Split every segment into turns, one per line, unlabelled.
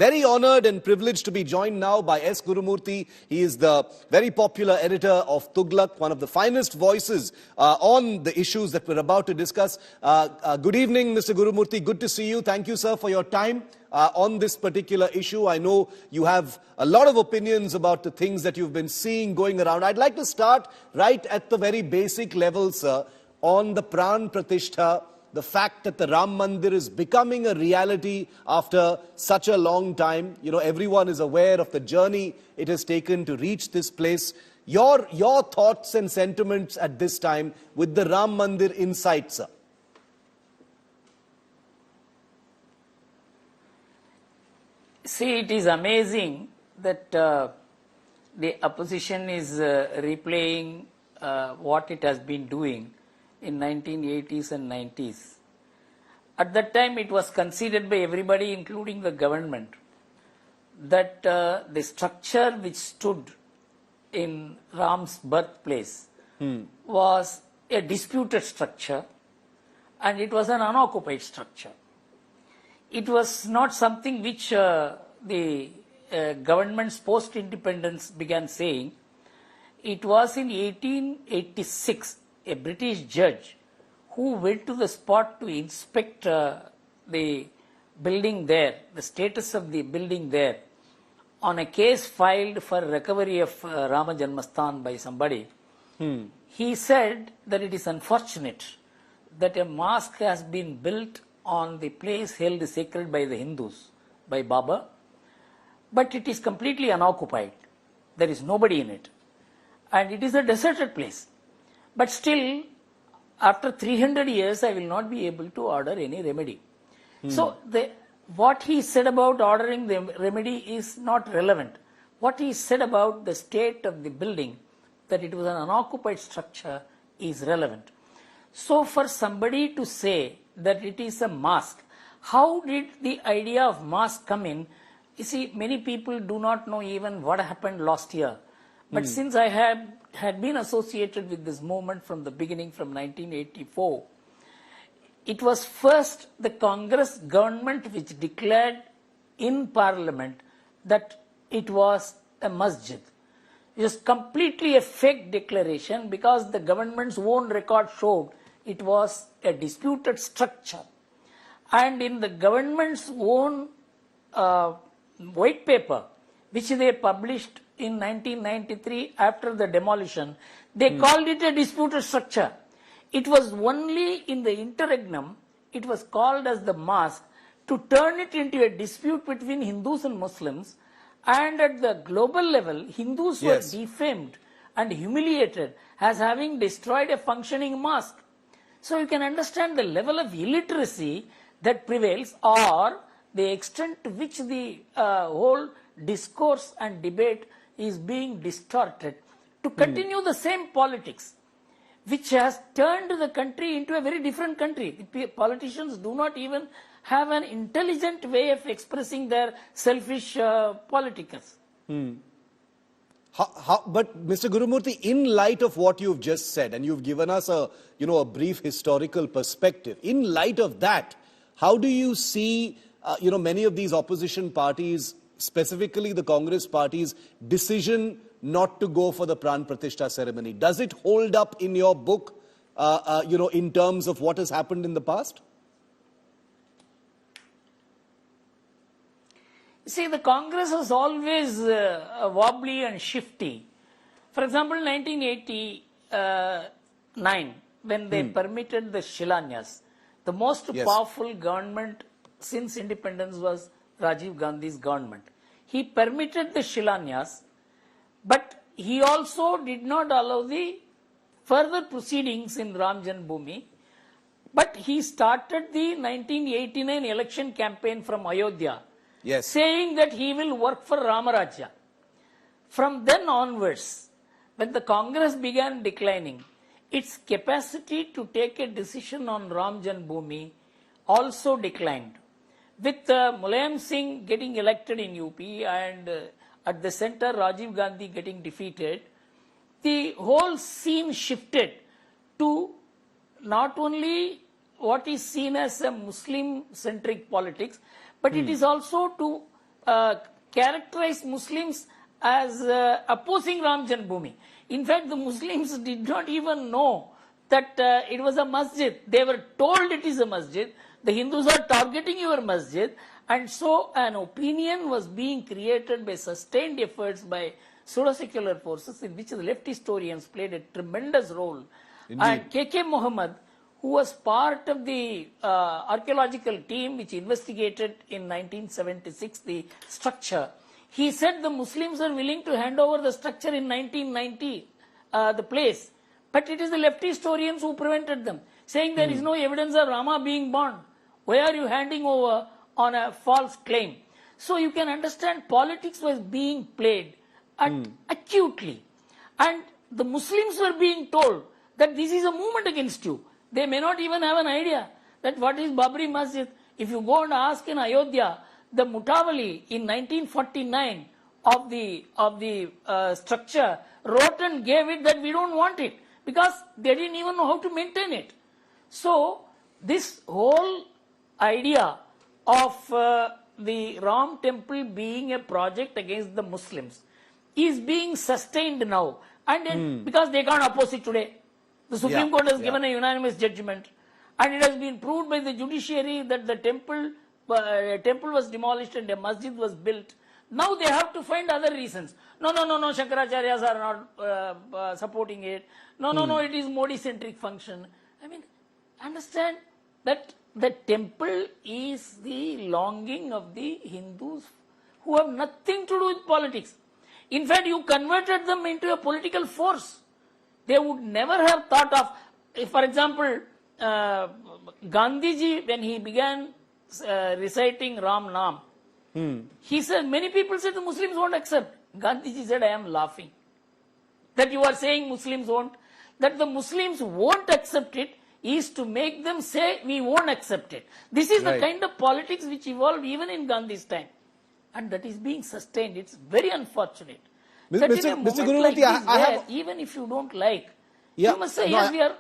very honored and privileged to be joined now by S. Gurumurthy. He is the very popular editor of Thuglak, one of the finest voices on the issues that we're about to discuss. Good evening, Mr. Gurumurthy. Good to see you. Thank you, sir, for your time on this particular issue. I know you have a lot of opinions about the things that you've been seeing going around. I'd like to start right at the very basic level, sir, on the Pratishtha, the fact that the Ram Mandir is becoming a reality after such a long time. You know, everyone is aware of the journey it has taken to reach this place. Your thoughts and sentiments at this time with the Ram Mandir in sight, sir.
See, it is amazing that the opposition is replaying what it has been doing in 1980s and 90s. At that time, it was considered by everybody, including the government, that the structure which stood in Ram's birthplace was a disputed structure, and it was an unoccupied structure. It was not something which the government's post-independence began saying. It was in 1886, a British judge who went to the spot to inspect the building there, the status of the building there, on a case filed for recovery of Rama Janmasthan by somebody. He said that it is unfortunate that a mosque has been built on the place held sacred by the Hindus, by Baba, but it is completely unoccupied. There is nobody in it. And it is a deserted place. But still, after 300 years, I will not be able to order any remedy. So, what he said about ordering the remedy is not relevant. What he said about the state of the building, that it was an unoccupied structure, is relevant. So, for somebody to say that it is a mosque, how did the idea of mosque come in? You see, many people do not know even what happened last year. But since I had been associated with this movement from the beginning, from 1984, it was first the Congress government which declared in Parliament that it was a masjid. It was completely a fake declaration because the government's own record showed it was a disputed structure. And in the government's own white paper, which they published in 1993 after the demolition, they called it a disputed structure. It was only in the interregnum, it was called as the mosque, to turn it into a dispute between Hindus and Muslims, and at the global level, Hindus were defamed and humiliated as having destroyed a functioning mosque. So you can understand the level of illiteracy that prevails, or the extent to which the whole discourse and debate is being distorted to continue the same politics, which has turned the country into a very different country. The politicians do not even have an intelligent way of expressing their selfish politics.
But Mr. Gurumurthy, in light of what you've just said, and you've given us a brief historical perspective, in light of that, how do you see many of these opposition parties, specifically the Congress party's decision not to go for the Pran Pratishtha ceremony? Does it hold up in your book, in terms of what has happened in the past?
See, the Congress was always wobbly and shifty. For example, 1989, when they permitted the Shilanyas, the most powerful government since independence was Rajiv Gandhi's government. He permitted the Shilanyas, but he also did not allow the further proceedings in Ram Janmabhoomi, but he started the 1989 election campaign from Ayodhya, saying that he will work for Ramarajya. From then onwards, when the Congress began declining, its capacity to take a decision on Ram Janmabhoomi also declined. With Mulayam Singh getting elected in UP and at the center Rajiv Gandhi getting defeated, the whole scene shifted to not only what is seen as a Muslim-centric politics, but it is also to characterized Muslims as opposing Ram Janmabhoomi. In fact, the Muslims did not even know that it was a masjid. They were told it is a masjid. The Hindus are targeting your masjid. And so an opinion was being created by sustained efforts by pseudo-secular forces, in which the left historians played a tremendous role.
Indeed.
And K.K. Mohammed, who was part of the archaeological team which investigated in 1976 the structure, he said the Muslims are willing to hand over the structure in 1990, the place. But it is the left historians who prevented them, saying there is no evidence of Rama being born. Why are you handing over on a false claim? So you can understand politics was being played acutely. And the Muslims were being told that this is a movement against you. They may not even have an idea that what is Babri Masjid. If you go and ask in Ayodhya, the Mutawali in 1949 of the structure wrote and gave it that we don't want it, because they didn't even know how to maintain it. So this whole idea of the Ram temple being a project against the Muslims is being sustained now, and then because they can't oppose it today. The Supreme Court has given a unanimous judgment, and it has been proved by the judiciary that the temple was demolished and a masjid was built. Now they have to find other reasons. No, Shankaracharyas are not supporting it. No, it is Modi-centric function. I mean, understand that the temple is the longing of the Hindus who have nothing to do with politics. In fact, you converted them into a political force. They would never have thought of, if, for example, Gandhiji, when he began reciting Ram Naam, he said, many people said the Muslims won't accept. Gandhiji said, I am laughing. That you are saying Muslims won't. That the Muslims won't accept it is to make them say, we won't accept it. This is the kind of politics which evolved even in Gandhi's time. And that is being sustained. It's very unfortunate. That in a moment like this, even if you don't like, you must say, yes, we are.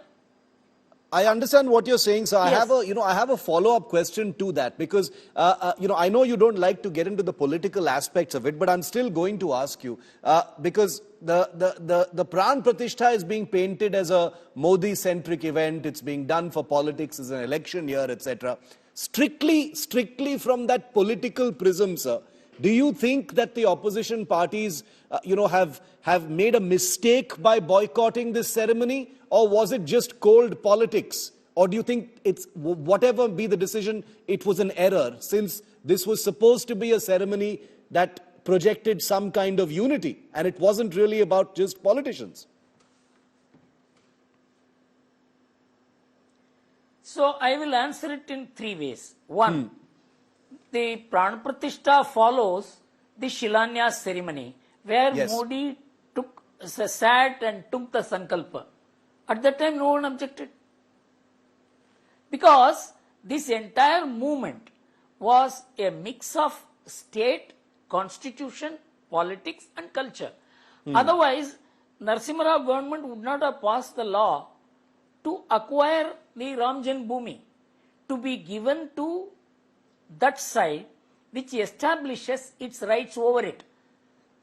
I understand what you're saying, so yes. I have a follow-up question to that, because I know you don't like to get into the political aspects of it, but I'm still going to ask you, because the Pran Pratishtha is being painted as a Modi-centric event. It's being done for politics, as an election year, etc. Strictly from that political prism, sir, do you think that the opposition parties, have made a mistake by boycotting this ceremony? Or was it just cold politics? Or do you think it's, whatever be the decision, it was an error, since this was supposed to be a ceremony that projected some kind of unity, and it wasn't really about just politicians?
So I will answer it in three ways. One, the Prana Pratishtha follows the Shilanyas ceremony, where Modi sat and took the Sankalpa. At that time, no one objected. Because this entire movement was a mix of state, constitution, politics and culture. Otherwise, Narasimha Rao government would not have passed the law to acquire the Ram Janmabhoomi, to be given to that side which establishes its rights over it.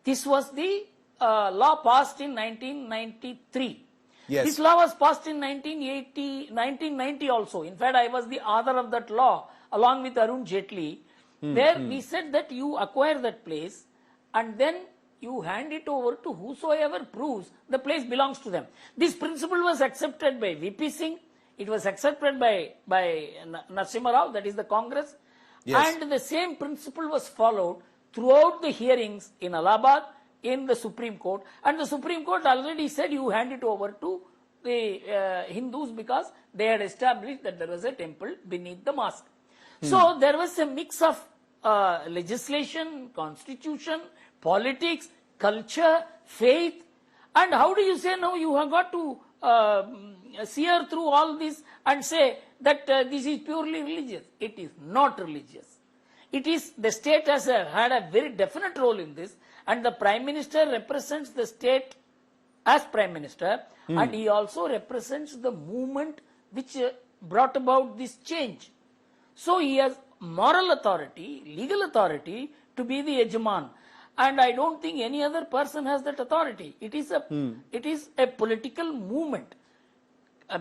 This was the law passed in 1993.
Yes.
This law was passed in 1990 also. In fact, I was the author of that law along with Arun Jaitley, where we said that you acquire that place and then you hand it over to whosoever proves the place belongs to them. This principle was accepted by VP Singh. It was accepted by Narasimha Rao, that is the Congress. Yes. And the same principle was followed throughout the hearings in Allahabad, in the Supreme Court, and the Supreme Court already said you hand it over to the Hindus because they had established that there was a temple beneath the mosque. So there was a mix of legislation, constitution, politics, culture, faith, and how do you say now you have got to sear through all this and say that this is purely religious? It is not religious. It is, the state has had a very definite role in this, and the Prime Minister represents the state as Prime Minister, and he also represents the movement which brought about this change. So he has moral authority, legal authority to be the hegemon. And I don't think any other person has that authority. It is a political movement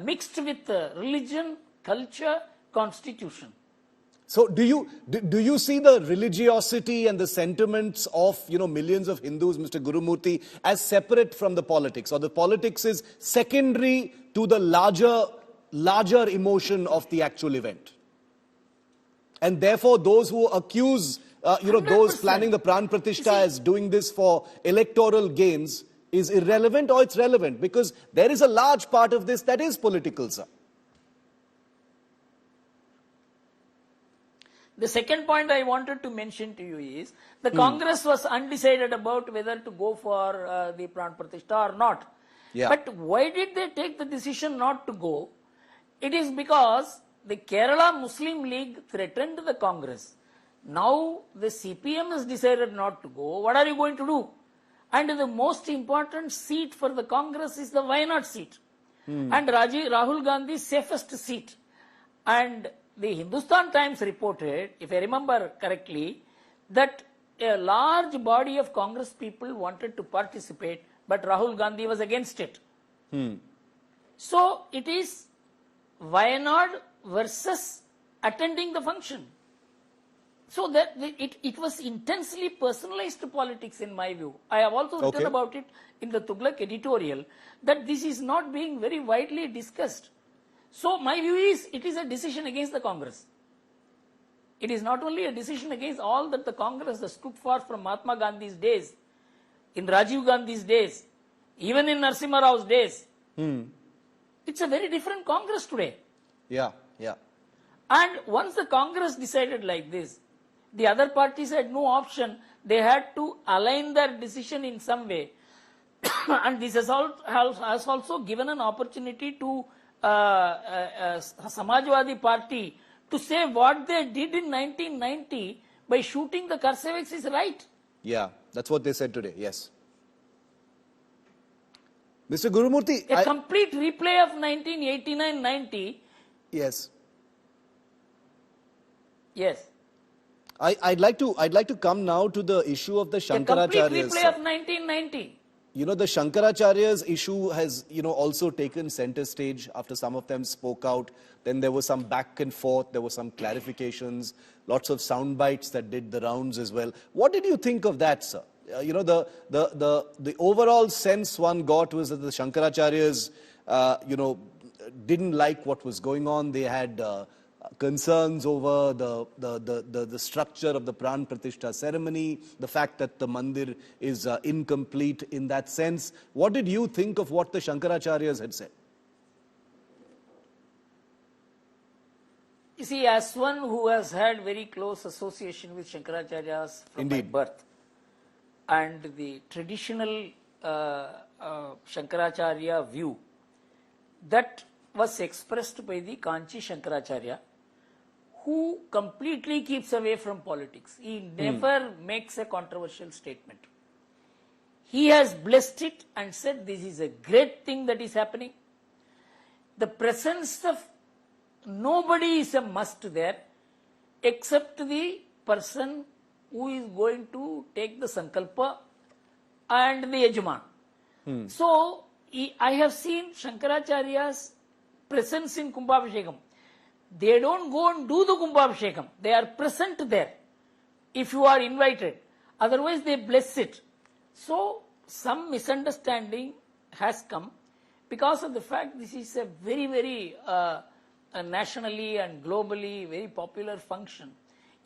mixed with religion, culture, constitution.
So do you see the religiosity and the sentiments of millions of Hindus, Mr. Gurumurthy, as separate from the politics, or the politics is secondary to the larger emotion of the actual event? And therefore those who accuse those planning the Pratishtha as doing this for electoral gains is irrelevant, or it's relevant? Because there is a large part of this that is political, sir.
The second point I wanted to mention to you is the Congress was undecided about whether to go for the Pran Pratishtha or not.
Yeah.
But why did they take the decision not to go? It is because the Kerala Muslim League threatened the Congress. Now the CPM has decided not to go. What are you going to do? And the most important seat for the Congress is the Wayanad seat. And Rahul Gandhi's safest seat. And the Hindustan Times reported, if I remember correctly, that a large body of Congress people wanted to participate, but Rahul Gandhi was against it. So it is Wayanad versus attending the function. So that it was intensely personalized politics in my view. I have also written about it in the Thuglak editorial, that this is not being very widely discussed. So my view is, it is a decision against the Congress. It is not only a decision against all that the Congress has stood for from Mahatma Gandhi's days, in Rajiv Gandhi's days, even in Narasimha Rao's days. It's a very different Congress today.
Yeah.
And once the Congress decided like this, the other parties had no option. They had to align their decision in some way. And this has also given an opportunity to Samajwadi Party to say what they did in 1990 by shooting the Karseviks is right.
Yeah, that's what they said today, yes. Mr. Gurumurthy,
a complete replay of 1989-90.
Yes.
Yes.
I'd like to come now to the issue of the Shankaracharyas.
A complete replay of 1990.
The Shankaracharyas issue has, also taken center stage after some of them spoke out. Then there was some back and forth, there were some clarifications, lots of sound bites that did the rounds as well. What did you think of that, sir? The overall sense one got was that the Shankaracharyas, didn't like what was going on. They had concerns over the structure of the Pran Pratishtha ceremony, the fact that the Mandir is incomplete in that sense. What did you think of what the Shankaracharyas had said?
You see, as one who has had very close association with Shankaracharyas from my birth, and the traditional Shankaracharya view that was expressed by the Kanchi Shankaracharya, who completely keeps away from politics. He never makes a controversial statement. He has blessed it and said this is a great thing that is happening. The presence of nobody is a must there except the person who is going to take the sankalpa and the yajman. So I have seen Shankaracharya's presence in Kumbhabhishekam. They don't go and do the Kumbhabhishekam. They are present there if you are invited. Otherwise they bless it. So some misunderstanding has come because of the fact this is a very, very nationally and globally very popular function,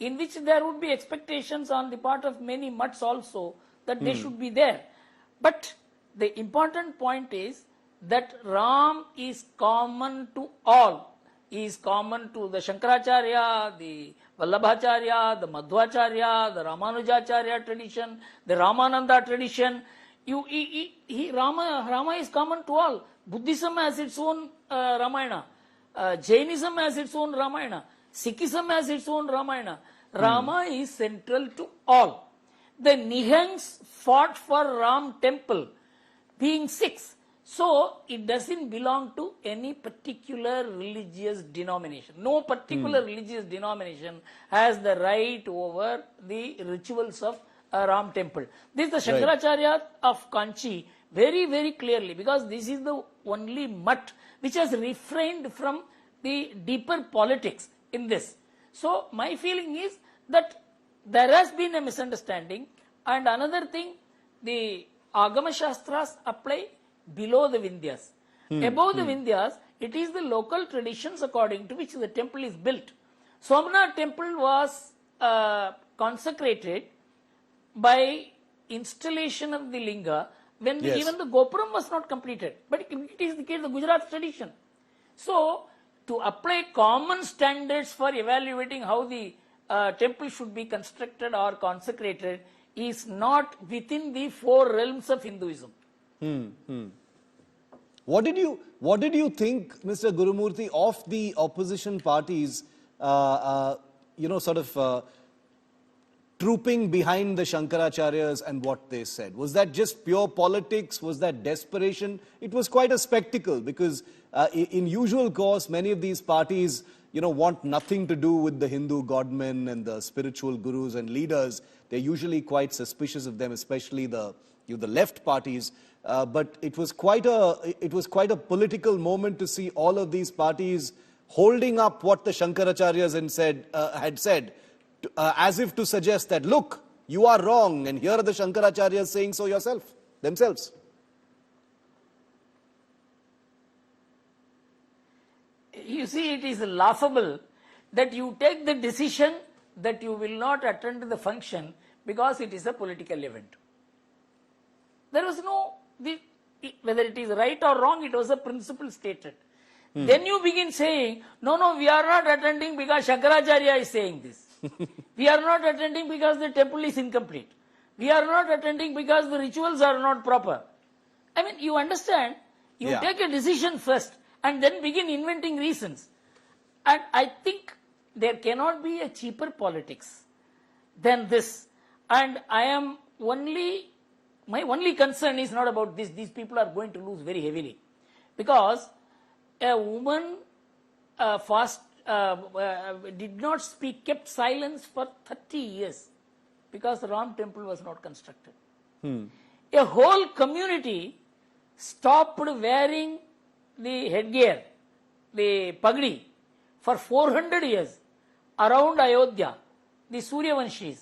in which there would be expectations on the part of many mutts also that they should be there. But the important point is that Ram is common to all. He is common to the Shankaracharya, the Vallabhacharya, the Madhvacharya, the Ramanujacharya tradition, the Ramananda tradition. Rama is common to all. Buddhism has its own Ramayana. Jainism has its own Ramayana. Sikhism has its own Ramayana. Rama is central to all. The Nihangs fought for Ram temple, being 6. So it doesn't belong to any particular religious denomination. No particular religious denomination has the right over the rituals of a Ram temple. This is the Shankaracharya of Kanchi very, very clearly, because this is the only mutt which has refrained from the deeper politics in this. So my feeling is that there has been a misunderstanding, and another thing, the Agama Shastras apply below the Vindhyas. Above the Vindhyas, it is the local traditions according to which the temple is built. Somnath temple was consecrated by installation of the linga when even the Gopuram was not completed. But it is the case of the Gujarat tradition. So, to apply common standards for evaluating how the temple should be constructed or consecrated is not within the four realms of Hinduism.
What did you think, Mr. Gurumurthy, of the opposition parties, sort of trooping behind the Shankaracharyas and what they said? Was that just pure politics? Was that desperation? It was quite a spectacle because in usual course, many of these parties, want nothing to do with the Hindu godmen and the spiritual gurus and leaders. They're usually quite suspicious of them, especially the left parties. But it was quite a political moment to see all of these parties holding up what the Shankaracharyas had said, as if to suggest that, look, you are wrong, and here are the Shankaracharyas saying so themselves.
You see, it is laughable that you take the decision that you will not attend the function because it is a political event. There was no, whether it is right or wrong, it was a principle stated. Then you begin saying, no, we are not attending because Shankaracharya is saying this. We are not attending because the temple is incomplete. We are not attending because the rituals are not proper. I mean, you understand, you take a decision first and then begin inventing reasons. And I think there cannot be a cheaper politics than this. And my only concern is not about this. These people are going to lose very heavily. Because a woman did not speak, kept silence for 30 years because the Ram temple was not constructed. A whole community stopped wearing the headgear, the pagdi, for 400 years around Ayodhya, the Suryavanshis,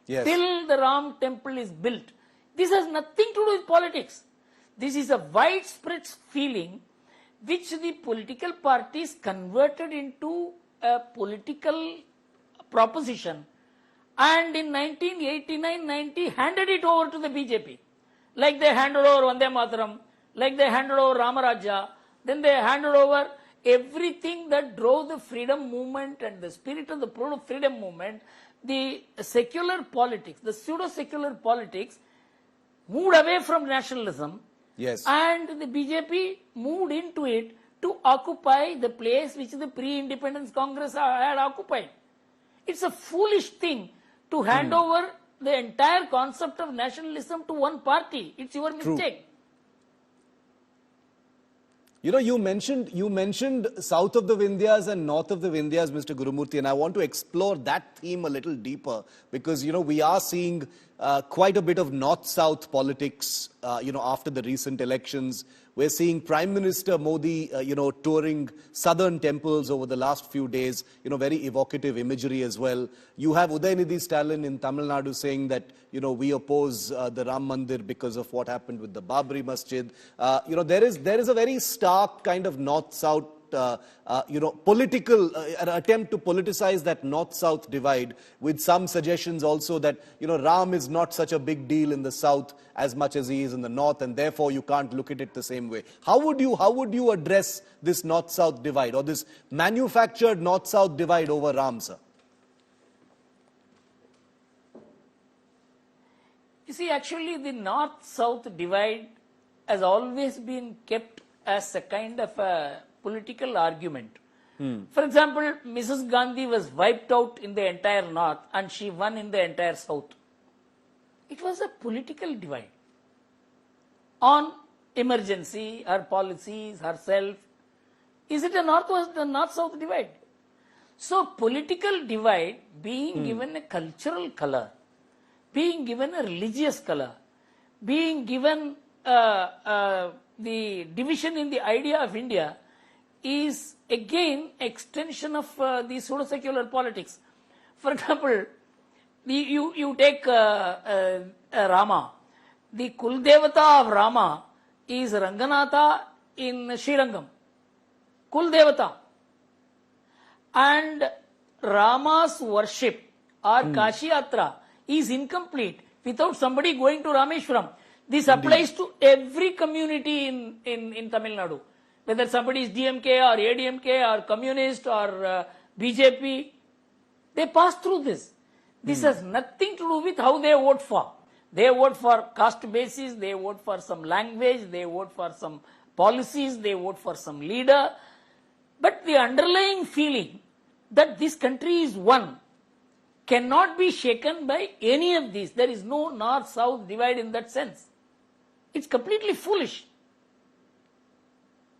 till the Ram temple is built. This has nothing to do with politics. This is a widespread feeling which the political parties converted into a political proposition, and in 1989-90 handed it over to the BJP. Like they handed over Vande Mataram, like they handed over Ramaraja, then they handed over everything that drove the freedom movement and the spirit of the pro-freedom movement. The secular politics, the pseudo-secular politics moved away from nationalism.
Yes.
And the BJP moved into it to occupy the place which the pre-independence Congress had occupied. It's a foolish thing to hand over the entire concept of nationalism to one party. It's your mistake.
You mentioned south of the Vindhyas and north of the Vindhyas, Mr. Gurumurthy, and I want to explore that theme a little deeper because, we are seeing quite a bit of north-south politics, after the recent elections. We're seeing Prime Minister Modi, touring southern temples over the last few days, very evocative imagery as well. You have Udayanidhi Stalin in Tamil Nadu saying that, we oppose the Ram Mandir because of what happened with the Babri Masjid. There is a very stark kind of north-south political an attempt to politicize that north-south divide, with some suggestions also that Ram is not such a big deal in the south as much as he is in the north, and therefore you can't look at it the same way. How would you address this north-south divide or this manufactured north-south divide over Ram, sir?
You see, actually the north-south divide has always been kept as a kind of a political argument. For example, Mrs. Gandhi was wiped out in the entire north and she won in the entire south. It was a political divide on emergency, her policies, herself. Is it a north-south divide? So political divide being given a cultural color, being given a religious color, being given the division in the idea of India is again extension of the pseudo-secular politics. For example, you take Rama. The Kuldevata of Rama is Ranganatha in Srirangam. Kuldevata. And Rama's worship or Kashi Yatra is incomplete without somebody going to Rameshwaram. This applies to every community in Tamil Nadu. Whether somebody is DMK or ADMK or communist or BJP, they pass through this. This has nothing to do with how they vote for. They vote for caste basis, they vote for some language, they vote for some policies, they vote for some leader. But the underlying feeling that this country is one cannot be shaken by any of these. There is no north-south divide in that sense. It's completely foolish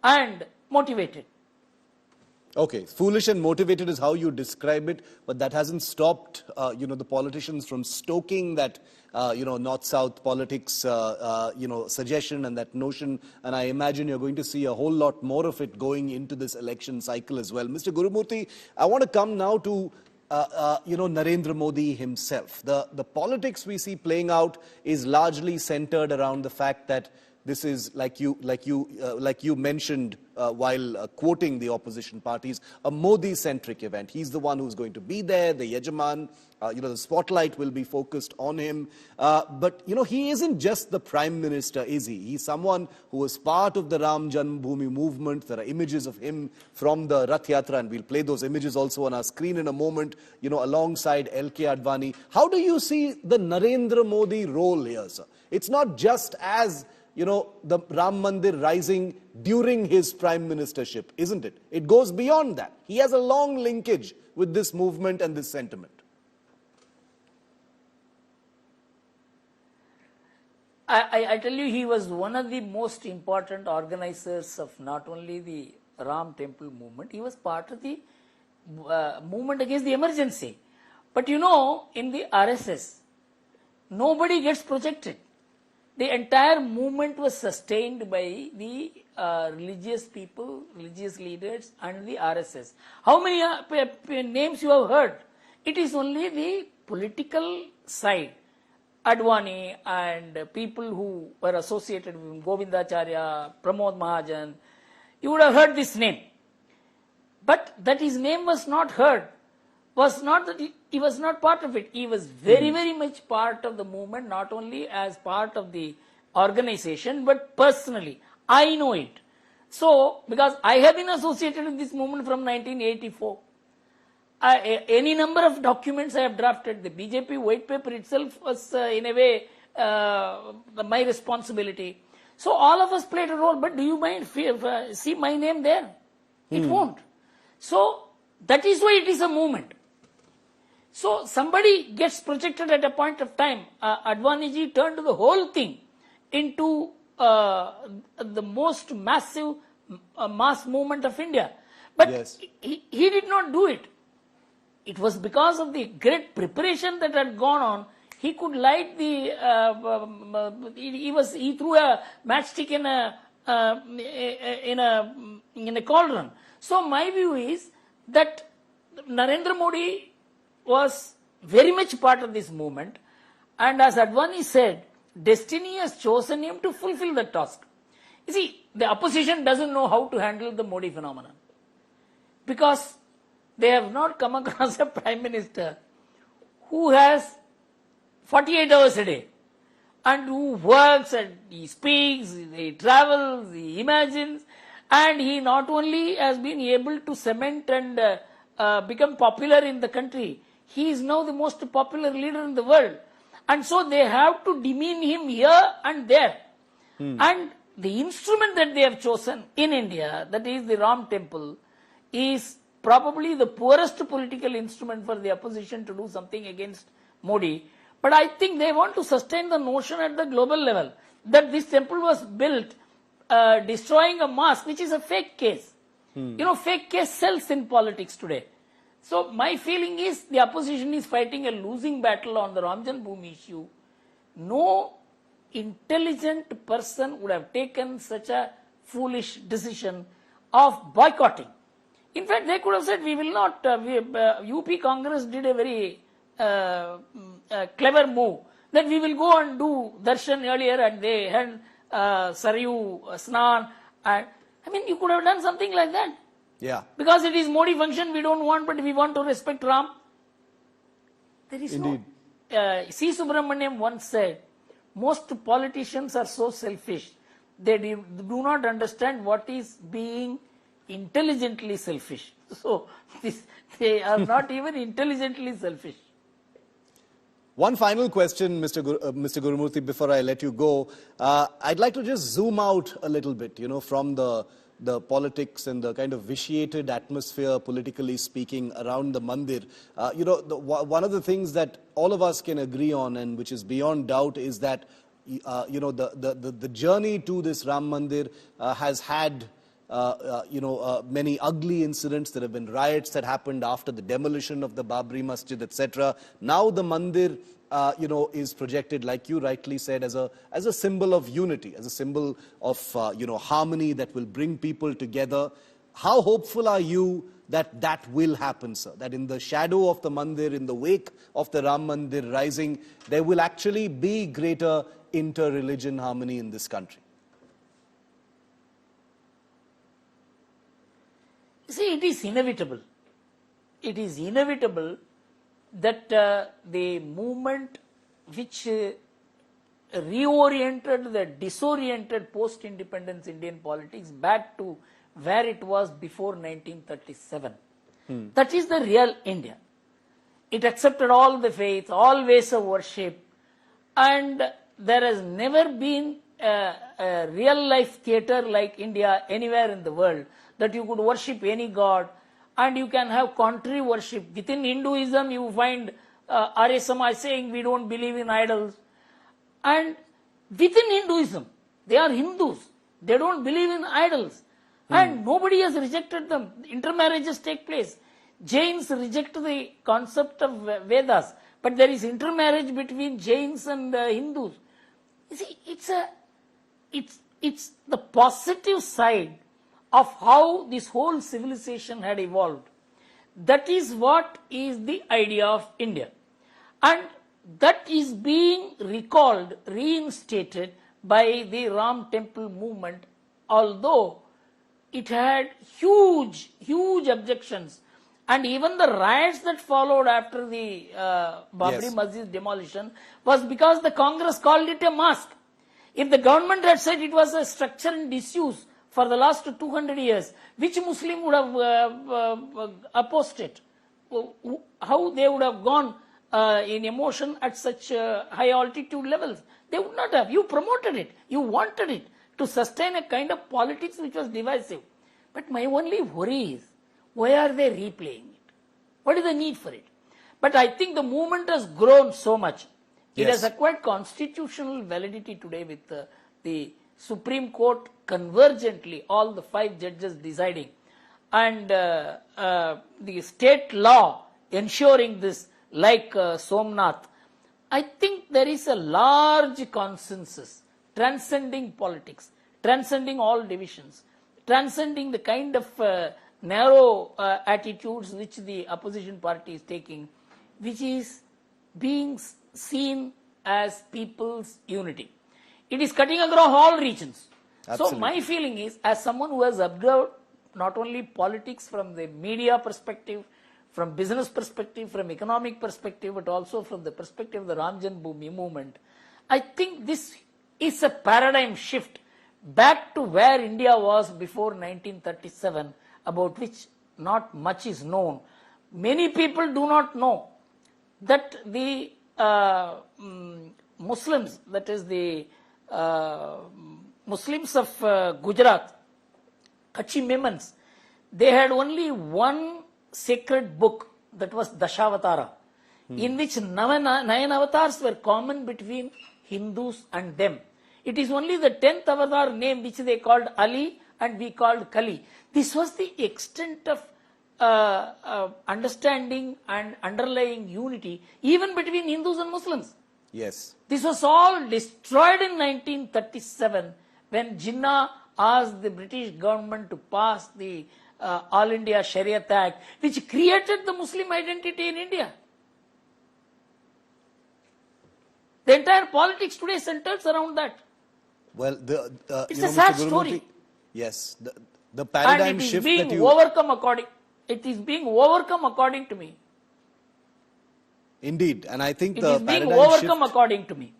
and motivated.
Okay, foolish and motivated is how you describe it, but that hasn't stopped, the politicians from stoking that, north-south politics, suggestion and that notion. And I imagine you're going to see a whole lot more of it going into this election cycle as well. Mr. Gurumurthy, I want to come now to, Narendra Modi himself. The politics we see playing out is largely centered around the fact that this is, like you mentioned while quoting the opposition parties, a Modi-centric event. He's the one who's going to be there, the Yajaman. The spotlight will be focused on him. But, he isn't just the Prime Minister, is he? He's someone who was part of the Ram Janmabhoomi movement. There are images of him from the Rath Yatra, and we'll play those images also on our screen in a moment, alongside L.K. Advani. How do you see the Narendra Modi role here, sir? It's not just as the Ram Mandir rising during his prime ministership, isn't it? It goes beyond that. He has a long linkage with this movement and this sentiment.
I tell you, he was one of the most important organizers of not only the Ram Temple movement, he was part of the movement against the emergency. But in the RSS, nobody gets projected. The entire movement was sustained by the religious people, religious leaders and the RSS. How many names you have heard? It is only the political side. Advani and people who were associated with Govindacharya, Pramod Mahajan. You would have heard this name. But that his name was not heard was not that he was not part of it. He was very, very much part of the movement, not only as part of the organization, but personally. I know it. So, because I have been associated with this movement from 1984. Any number of documents I have drafted. The BJP white paper itself was, in a way, my responsibility. So, all of us played a role. But do you mind see my name there? It won't. So, that is why it is a movement. So, somebody gets projected at a point of time. Advaniji turned the whole thing into the most massive mass movement of India. But yes, he did not do it. It was because of the great preparation that had gone on. He could light the. He threw a matchstick in a cauldron. So my view is that Narendra Modi was very much part of this movement, and as Advani said, destiny has chosen him to fulfill the task. You see, the opposition doesn't know how to handle the Modi phenomenon because they have not come across a prime minister who has 48 hours a day and who works and he speaks, he travels, he imagines, and he not only has been able to cement and become popular in the country, he is now the most popular leader in the world. And so they have to demean him here and there. And the instrument that they have chosen in India, that is the Ram Temple, is probably the poorest political instrument for the opposition to do something against Modi. But I think they want to sustain the notion at the global level that this temple was built destroying a mosque, which is a fake case. You know, fake case sells in politics today. So my feeling is the opposition is fighting a losing battle on the Ram Janmabhoomi issue. No intelligent person would have taken such a foolish decision of boycotting. In fact, they could have said, we will not, UP Congress did a very clever move, that we will go and do darshan earlier, and they had Saryu, Snan, and I mean, you could have done something like that.
Yeah.
Because it is Modi function, we don't want, but we want to respect Ram. There is
Indeed.
no. C. Subramaniam once said, most politicians are so selfish, they do not understand what is being intelligently selfish. So, they are not even intelligently selfish.
One final question, Mr. Gurumurthy, before I let you go. I'd like to just zoom out a little bit, you know, from the politics and the kind of vitiated atmosphere, politically speaking, around the Mandir. You know, one of the things that all of us can agree on, and which is beyond doubt, is that, you know, the journey to this Ram Mandir has had many ugly incidents. There have been riots that happened after the demolition of the Babri Masjid, etc. Now the Mandir, is projected, like you rightly said, as a symbol of unity, as a symbol of, harmony that will bring people together. How hopeful are you that that will happen, sir? That in the shadow of the Mandir, in the wake of the Ram Mandir rising, there will actually be greater inter-religion harmony in this country?
See, it is inevitable. It is inevitable that the movement which reoriented the disoriented post-independence Indian politics back to where it was before 1937. That is the real India. It accepted all the faiths, all ways of worship, and there has never been a real-life theatre like India anywhere in the world, that you could worship any god and you can have contrary worship. Within Hinduism, you find Arya Samaj saying we don't believe in idols. And within Hinduism, they are Hindus. They don't believe in idols. And nobody has rejected them. Intermarriages take place. Jains reject the concept of Vedas. But there is intermarriage between Jains and Hindus. You see, it's the positive side of how this whole civilization had evolved. That is what is the idea of India. And that is being recalled, reinstated by the Ram Temple movement, although it had huge objections. And even the riots that followed after the Babri Masjid demolition was because the Congress called it a mosque. If the government had said it was a structure in disuse for the last 200 years, which Muslim would have opposed it? How they would have gone in emotion at such high altitude levels? They would not have. You promoted it. You wanted it to sustain a kind of politics which was divisive. But my only worry is, why are they replaying it? What is the need for it? But I think the movement has grown so much. It has acquired constitutional validity today with the Supreme Court convergently, all the 5 judges deciding, and the state law ensuring this, like Somnath. I think there is a large consensus transcending politics, transcending all divisions, transcending the kind of narrow attitudes which the opposition party is taking, which is being seen as people's unity. It is cutting across all regions. Absolutely. So my feeling is, as someone who has observed not only politics from the media perspective, from business perspective, from economic perspective, but also from the perspective of the Ram Janmabhoomi movement, I think this is a paradigm shift back to where India was before 1937, about which not much is known. Many people do not know that the Muslims, that is the Muslims of Gujarat, Kachi Memons, they had only one sacred book, that was Dashavatara, in which 9 avatars were common between Hindus and them. It is only the 10th avatar name which they called Ali and we called Kali. This was the extent of understanding and underlying unity even between Hindus and Muslims.
Yes.
This was all destroyed in 1937 when Jinnah asked the British government to pass the All India Shariat Act, which created the Muslim identity in India. The entire politics today centers around that.
Well,
it's a sad story.
Yes, the paradigm
and it is
shift
being
that you
overcome according. It is being overcome according to me.
Indeed, and I think
it
the
is being
paradigm
overcome
shift,
according to me.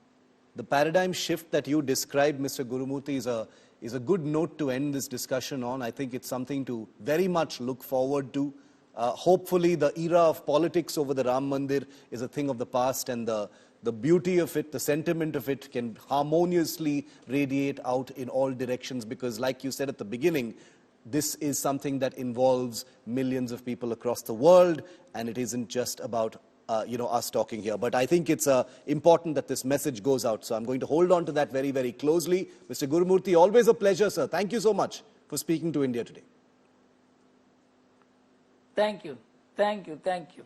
The paradigm shift that you described, Mr. Gurumurthy, is a good note to end this discussion on. I think it's something to very much look forward to. Hopefully, the era of politics over the Ram Mandir is a thing of the past, and the beauty of it, the sentiment of it can harmoniously radiate out in all directions, because like you said at the beginning, this is something that involves millions of people across the world, and it isn't just about us talking here. But I think it's important that this message goes out. So I'm going to hold on to that very, very closely. Mr. Gurumurthy, always a pleasure, sir. Thank you so much for speaking to India today.
Thank you. Thank you. Thank you.